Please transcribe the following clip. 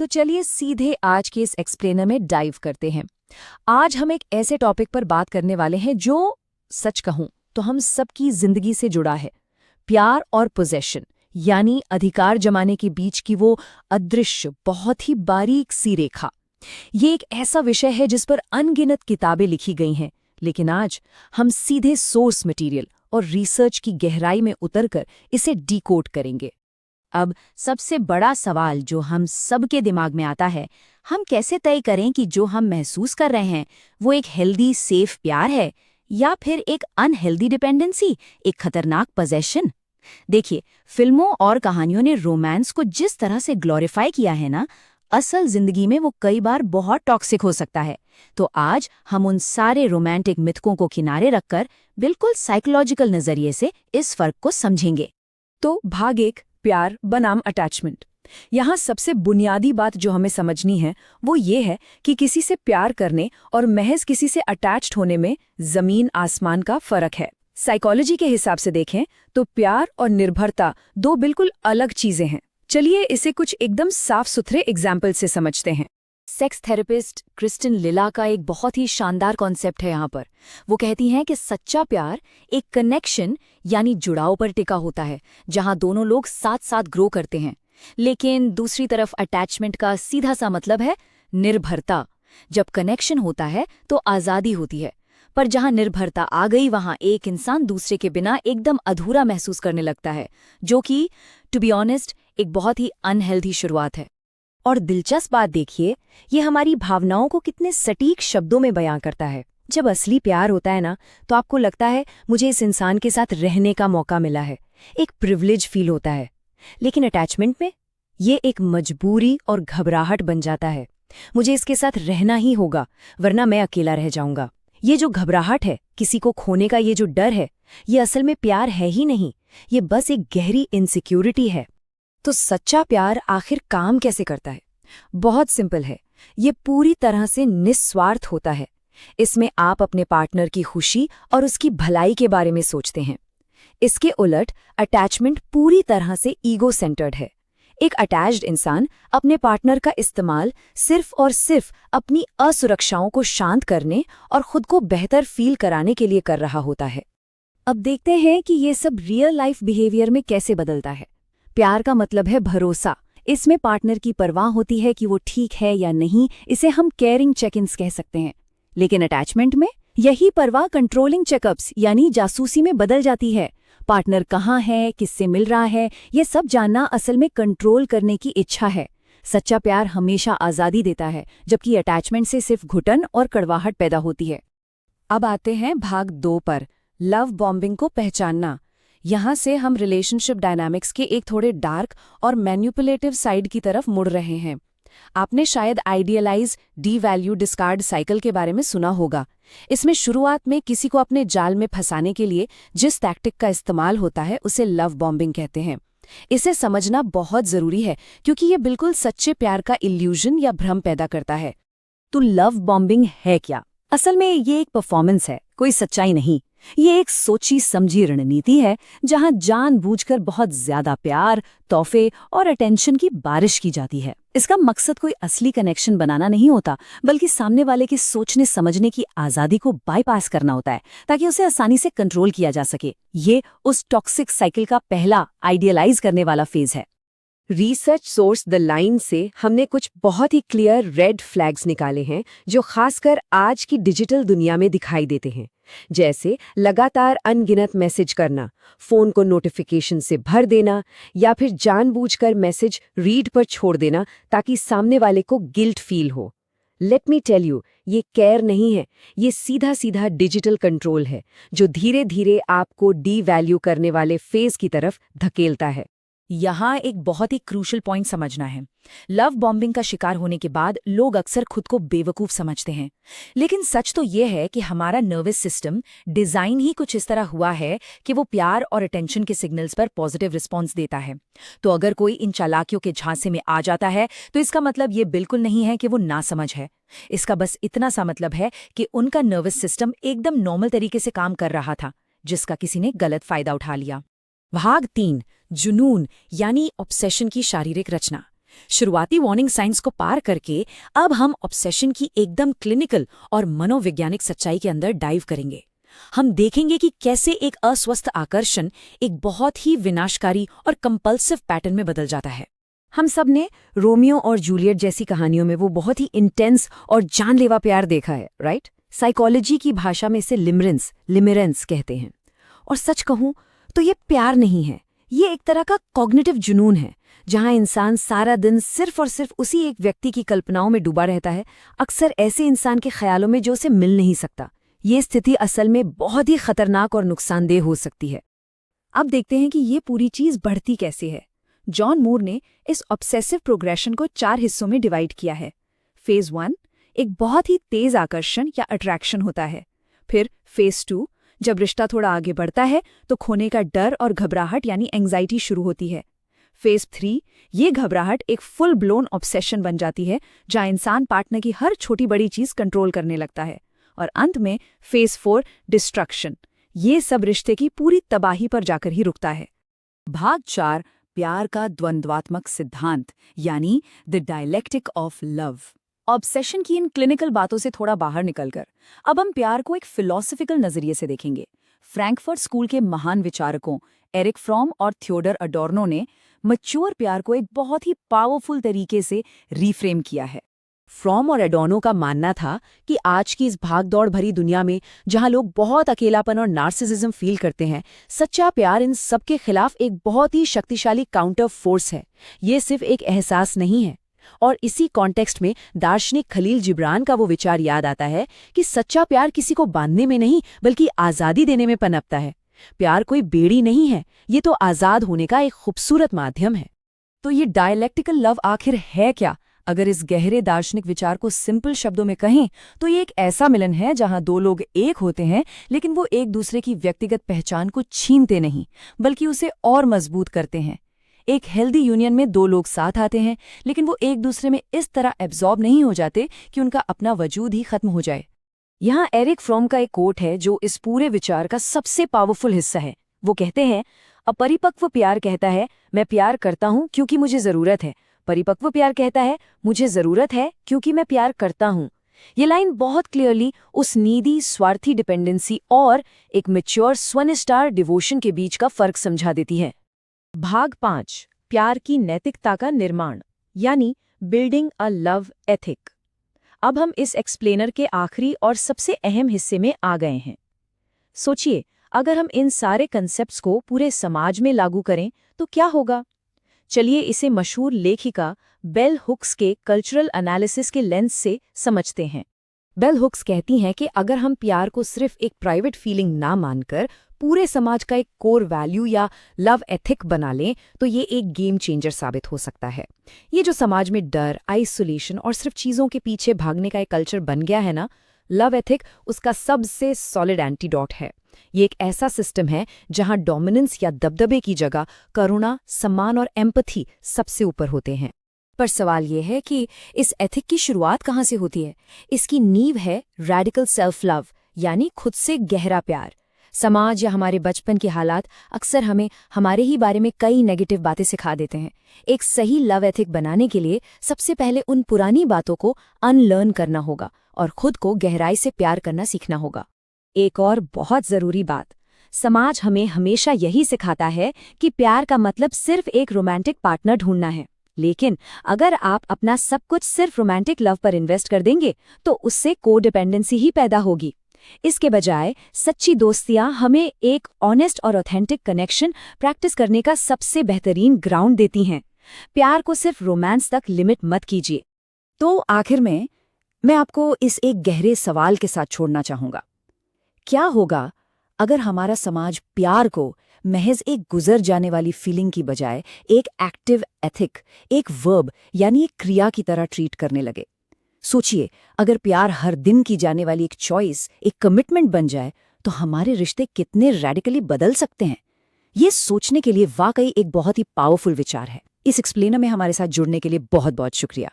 तो चलिए सीधे आज के इस एक्सप्लेनर में डाइव करते हैं। आज हम एक ऐसे टॉपिक पर बात करने वाले हैं जो, सच कहूं तो हम सबकी जिंदगी से जुड़ा है। प्यार और पोजेशन, यानी अधिकार जमाने के बीच की वो अदृश्य, बहुत ही बारीक सी रेखा। ये एक ऐसा विषय है जिस पर अनगिनत किताबें लिखी गई हैं, लेकिन आज हम सीधे सोर्स मटेरियल और रिसर्च की गहराई में उतरकर इसे डिकोड करेंगे। अब सबसे बड़ा सवाल जो हम सबके दिमाग में आता है, हम कैसे तय करें कि जो हम महसूस कर रहे हैं वो एक हेल्दी सेफ प्यार है या फिर एक अनहेल्दी डिपेंडेंसी, एक खतरनाक पोजेशन। देखिए, फिल्मों और कहानियों ने रोमांस को जिस तरह से ग्लोरीफाई किया है ना, असल जिंदगी में वो कई बार बहुत टॉक्सिक हो सकता है। तो आज हम उन सारे रोमांटिक मिथकों को किनारे रखकर बिल्कुल साइकोलॉजिकल नजरिए से इस फर्क को समझेंगे। तो भाग 1, प्यार बनाम अटैचमेंट। यहाँ सबसे बुनियादी बात जो हमें समझनी है वो ये है कि किसी से प्यार करने और महज किसी से अटैच्ड होने में जमीन आसमान का फर्क है। साइकोलॉजी के हिसाब से देखें तो प्यार और निर्भरता दो बिल्कुल अलग चीजें हैं। चलिए इसे कुछ एकदम साफ सुथरे एग्जाम्पल से समझते हैं। सेक्स थेरेपिस्ट क्रिस्टिन लिला का एक बहुत ही शानदार कॉन्सेप्ट है यहाँ पर। वो कहती हैं कि सच्चा प्यार एक कनेक्शन यानी जुड़ाव पर टिका होता है, जहाँ दोनों लोग साथ साथ ग्रो करते हैं। लेकिन दूसरी तरफ अटैचमेंट का सीधा सा मतलब है निर्भरता। जब कनेक्शन होता है तो आज़ादी होती है, पर जहाँ निर्भरता आ गई वहाँ एक इंसान दूसरे के बिना एकदम अधूरा महसूस करने लगता है, जो कि टू बी ऑनेस्ट एक बहुत ही अनहेल्दी शुरुआत है। और दिलचस्प बात देखिए, ये हमारी भावनाओं को कितने सटीक शब्दों में बयां करता है। जब असली प्यार होता है ना, तो आपको लगता है मुझे इस इंसान के साथ रहने का मौका मिला है, एक प्रिविलेज फील होता है। लेकिन अटैचमेंट में ये एक मजबूरी और घबराहट बन जाता है। मुझे इसके साथ रहना ही होगा, वरना मैं अकेला रह जाऊंगा। ये जो घबराहट है, किसी को खोने का ये जो डर है, ये असल में प्यार है ही नहीं, ये बस एक गहरी इनसिक्योरिटी है। तो सच्चा प्यार आखिर काम कैसे करता है? बहुत सिंपल है। ये पूरी तरह से निस्वार्थ होता है। इसमें आप अपने पार्टनर की खुशी और उसकी भलाई के बारे में सोचते हैं। इसके उलट अटैचमेंट पूरी तरह से ईगो सेंटर्ड है। एक अटैच्ड इंसान अपने पार्टनर का इस्तेमाल सिर्फ और सिर्फ अपनी असुरक्षाओं को शांत करने और खुद को बेहतर फील कराने के लिए कर रहा होता है। अब देखते हैं कि ये सब रियल लाइफ बिहेवियर में कैसे बदलता है। प्यार का मतलब है भरोसा। इसमें पार्टनर की परवाह होती है कि वो ठीक है या नहीं, इसे हम केयरिंग चेक-इन्स कह सकते हैं। लेकिन अटैचमेंट में यही परवाह कंट्रोलिंग चेकअप्स यानी जासूसी में बदल जाती है। पार्टनर कहाँ है, किससे मिल रहा है, ये सब जानना असल में कंट्रोल करने की इच्छा है। सच्चा प्यार हमेशा आज़ादी देता है, जबकि अटैचमेंट से सिर्फ घुटन और कड़वाहट पैदा होती है। अब आते हैं भाग 2 पर, लव बॉम्बिंग को पहचानना। यहाँ से हम रिलेशनशिप डायनामिक्स के एक थोड़े डार्क और मैन्युपुलेटिव साइड की तरफ मुड़ रहे हैं। आपने शायद idealized value discard cycle के बारे में सुना होगा। इसमें शुरुआत में किसी को अपने जाल में फंसाने के लिए जिस टैक्टिक का इस्तेमाल होता है उसे लव बॉम्बिंग कहते हैं। इसे समझना बहुत जरूरी है क्योंकि ये बिल्कुल सच्चे प्यार का इल्यूजन या भ्रम पैदा करता है। तो लव बॉम्बिंग है क्या? असल में ये एक परफॉर्मेंस है, कोई सच्चाई नहीं। ये एक सोची समझी रणनीति है जहां जानबूझकर बहुत ज्यादा प्यार, तोहफे और अटेंशन की बारिश की जाती है। इसका मकसद कोई असली कनेक्शन बनाना नहीं होता, बल्कि सामने वाले के सोचने समझने की आजादी को बाईपास करना होता है ताकि उसे आसानी से कंट्रोल किया जा सके। ये उस टॉक्सिक साइकिल का पहला आइडियलाइज करने वाला फेज है। रिसर्च सोर्स द लाइन से हमने कुछ बहुत ही क्लियर रेड फ्लैग्स निकाले हैं जो खासकर आज की डिजिटल दुनिया में दिखाई देते हैं। जैसे लगातार अनगिनत मैसेज करना, फोन को नोटिफिकेशन से भर देना या फिर जानबूझकर मैसेज रीड पर छोड़ देना ताकि सामने वाले को गिल्ट फील हो। लेट मी टेल यू, ये केयर नहीं है, ये सीधा सीधा डिजिटल कंट्रोल है जो धीरे धीरे आपको डी वैल्यू करने वाले फेज की तरफ धकेलता है। यहाँ एक बहुत ही क्रूशल पॉइंट समझना है। लव बॉम्बिंग का शिकार होने के बाद लोग अक्सर खुद को बेवकूफ़ समझते हैं, लेकिन सच तो ये है कि हमारा नर्वस सिस्टम डिज़ाइन ही कुछ इस तरह हुआ है कि वो प्यार और अटेंशन के सिग्नल्स पर पॉजिटिव रिस्पॉन्स देता है। तो अगर कोई इन चालाकियों के झांसे में आ जाता है तो इसका मतलब ये बिल्कुल नहीं है कि वो नासमझ है। इसका बस इतना सा मतलब है कि उनका नर्वस सिस्टम एकदम नॉर्मल तरीके से काम कर रहा था, जिसका किसी ने गलत फायदा उठा लिया। भाग 3, जुनून यानी ऑब्सेशन की शारीरिक रचना। शुरुआती वार्निंग साइंस को पार करके अब हम ऑब्सेशन की एकदम क्लिनिकल और मनोवैज्ञानिक सच्चाई के अंदर डाइव करेंगे। हम देखेंगे कि कैसे एक अस्वस्थ आकर्षण एक बहुत ही विनाशकारी और कंपल्सिव पैटर्न में बदल जाता है। हम सब ने रोमियो और जूलियट जैसी कहानियों में वो बहुत ही इंटेंस और जानलेवा प्यार देखा है, राइट? साइकोलॉजी की भाषा में इसे लिमरेंस कहते हैं। और सच कहूं तो ये प्यार नहीं है, ये एक तरह का कॉग्निटिव जुनून है, जहां इंसान सारा दिन सिर्फ और सिर्फ उसी एक व्यक्ति की कल्पनाओं में डूबा रहता है, अक्सर ऐसे इंसान के ख्यालों में जो उसे मिल नहीं सकता। ये स्थिति असल में बहुत ही खतरनाक और नुकसानदेह हो सकती है। अब देखते हैं कि ये पूरी चीज बढ़ती कैसे है। जॉन मूर ने इस ऑब्सेसिव प्रोग्रेशन को 4 हिस्सों में डिवाइड किया है। फेज 1 एक बहुत ही तेज आकर्षण या अट्रैक्शन होता है। फिर फेज 2 जब रिश्ता थोड़ा आगे बढ़ता है तो खोने का डर और घबराहट यानी एंग्जाइटी शुरू होती है। फेज 3 ये घबराहट एक फुल ब्लोन ऑब्सेशन बन जाती है, जहां इंसान पार्टनर की हर छोटी बड़ी चीज कंट्रोल करने लगता है। और अंत में फेज 4 डिस्ट्रक्शन, ये सब रिश्ते की पूरी तबाही पर जाकर ही रुकता है। भाग 4 प्यार का द्वंद्वात्मक सिद्धांत यानी the dialectic of love. Obsession की इन क्लिनिकल बातों से थोड़ा बाहर निकलकर अब हम प्यार को एक फिलॉसफिकल नजरिए से देखेंगे। फ्रैंकफर्ट स्कूल के महान विचारकों एरिक फ्रॉम और थियोडर अडोर्नो ने मैच्योर प्यार को एक बहुत ही पावरफुल तरीके से रीफ्रेम किया है। फ्रॉम और एडोर्नो का मानना था कि आज की इस भागदौड़ भरी दुनिया में जहां लोग बहुत अकेलापन और नार्सिसिज्म फील करते हैं, सच्चा प्यार इन सब के खिलाफ एक बहुत ही शक्तिशाली काउंटर फोर्स है। ये सिर्फ एक एहसास नहीं है। और इसी कॉन्टेक्स्ट में दार्शनिक खलील जिब्रान का वो विचार याद आता है कि सच्चा प्यार किसी को बांधने में नहीं बल्कि आज़ादी देने में पनपता है। प्यार कोई बेड़ी नहीं है, ये तो आज़ाद होने का एक खूबसूरत माध्यम है। तो ये डायलेक्टिकल लव आखिर है क्या? अगर इस गहरे दार्शनिक विचार को सिंपल शब्दों में कहें तो ये एक ऐसा मिलन है जहां 2 लोग एक होते हैं, लेकिन वो एक दूसरे की व्यक्तिगत पहचान को छीनते नहीं बल्कि उसे और मजबूत करते हैं। एक हेल्दी यूनियन में 2 लोग साथ आते हैं, लेकिन वो एक दूसरे में इस तरह एब्जॉर्ब नहीं हो जाते कि उनका अपना वजूद ही खत्म हो जाए। यहाँ एरिक फ्रॉम का एक कोट है जो इस पूरे विचार का सबसे पावरफुल हिस्सा है। वो कहते हैं, अपरिपक्व प्यार कहता है मैं प्यार करता हूँ क्योंकि मुझे जरूरत है, परिपक्व प्यार कहता है मुझे जरूरत है क्योंकि मैं प्यार करता हूँ। ये लाइन बहुत क्लियरली उस नीडी स्वार्थी डिपेंडेंसी और एक मैच्योर स्वनिष्ठ डिवोशन के बीच का फर्क समझा देती है। भाग 5 प्यार की नैतिकता का निर्माण यानी बिल्डिंग अ लव एथिक। अब हम इस एक्सप्लेनर के आखिरी और सबसे अहम हिस्से में आ गए हैं। सोचिए, अगर हम इन सारे कंसेप्ट्स को पूरे समाज में लागू करें तो क्या होगा? चलिए इसे मशहूर लेखिका बेल हुक्स के कल्चरल एनालिसिस के लेंस से समझते हैं। बेल हुक्स कहती हैं कि अगर हम प्यार को सिर्फ एक प्राइवेट फीलिंग ना मानकर पूरे समाज का एक कोर वैल्यू या लव एथिक बना लें तो ये एक गेम चेंजर साबित हो सकता है। ये जो समाज में डर, आइसोलेशन और सिर्फ चीज़ों के पीछे भागने का एक कल्चर बन गया है ना, लव एथिक उसका सबसे सॉलिड एंटीडोट है। ये एक ऐसा सिस्टम है जहां डोमिनेंस या दबदबे की जगह करुणा, सम्मान और एम्पैथी सबसे ऊपर होते हैं। पर सवाल ये है कि इस एथिक की शुरुआत कहाँ से होती है? इसकी नींव है रैडिकल सेल्फ लव यानी खुद से गहरा प्यार। समाज या हमारे बचपन के हालात अक्सर हमें हमारे ही बारे में कई नेगेटिव बातें सिखा देते हैं। एक सही लव एथिक बनाने के लिए सबसे पहले उन पुरानी बातों को अनलर्न करना होगा और खुद को गहराई से प्यार करना सीखना होगा। एक और बहुत जरूरी बात, समाज हमें हमेशा यही सिखाता है कि प्यार का मतलब सिर्फ एक रोमांटिक पार्टनर ढूंढना है। लेकिन अगर आप अपना सब कुछ सिर्फ रोमांटिक लव पर इन्वेस्ट कर देंगे तो उससे कोडिपेंडेंसी ही पैदा होगी। इसके बजाय सच्ची दोस्तियां हमें एक ऑनेस्ट और ऑथेंटिक कनेक्शन प्रैक्टिस करने का सबसे बेहतरीन ग्राउंड देती हैं। प्यार को सिर्फ रोमांस तक लिमिट मत कीजिए। तो आखिर में मैं आपको इस एक गहरे सवाल के साथ छोड़ना चाहूंगा। क्या होगा अगर हमारा समाज प्यार को महज एक गुजर जाने वाली फीलिंग की बजाय एक एक्टिव एथिक, एक वर्ब यानी एक क्रिया की तरह ट्रीट करने लगे? सोचिए, अगर प्यार हर दिन की जाने वाली एक चॉइस, एक कमिटमेंट बन जाए तो हमारे रिश्ते कितने रेडिकली बदल सकते हैं। ये सोचने के लिए वाकई एक बहुत ही पावरफुल विचार है। इस एक्सप्लेनर में हमारे साथ जुड़ने के लिए बहुत बहुत शुक्रिया।